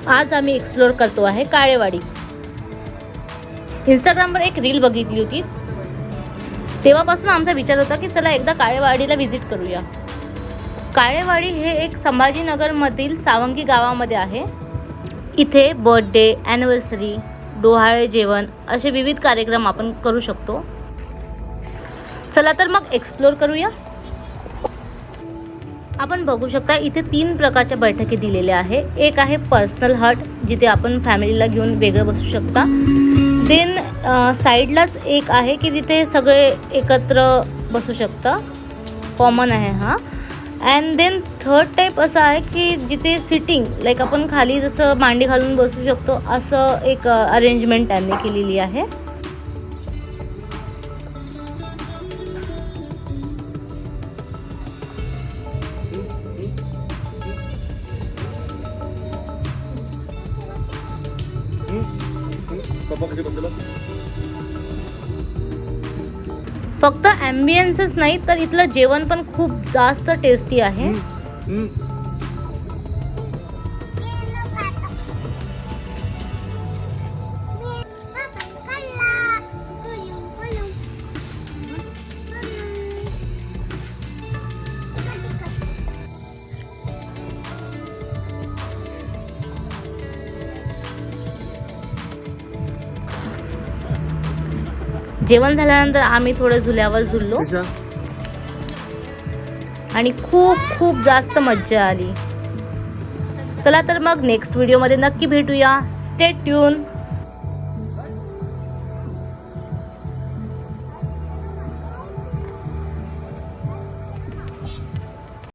आज आम्ही एक्सप्लोर करतो आहे काळेवाडी. इंस्टाग्रामवर एक रील बघितली होती, तेव्हापासून आमचा विचार होता की चला एकदा काळेवाडीला व्हिजिट करूया. काळेवाडी हे एक संभाजीनगरमधील सावंगी गावामध्ये आहे. इथे बर्थडे, ॲनिव्हर्सरी, डोहाळे जेवण असे विविध कार्यक्रम आपण करू शकतो. चला तर मग एक्सप्लोर करूया. आपण बघू शकता इथे 3 प्रकारच्या बैठकी दिलेल्या आहे. एक आहे पर्सनल हट, जिथे आपण फॅमिलीला घेऊन वेगळं बसू शकता. देन साईडलाच एक आहे की जिथे सगळे एकत्र बसू शकता, कॉमन आहे हा. अँड देन थर्ड टाईप असं आहे की जिथे सिटिंग लाईक आपण खाली जसं मांडी घालून बसू शकतो असं एक अरेंजमेंट त्यांनी केलेली आहे. फक्त ॲम्बियन्सच नाही तर इथलं जेवण पण खूप जास्त टेस्टी आहे. जेवण झाल्यानंतर आम्ही थोडं झुल्यावर झुललो आणि खूप खूप जास्त मज्जा आली. चला तर मग नेक्स्ट व्हिडिओमध्ये नक्की भेटूया. Stay tune.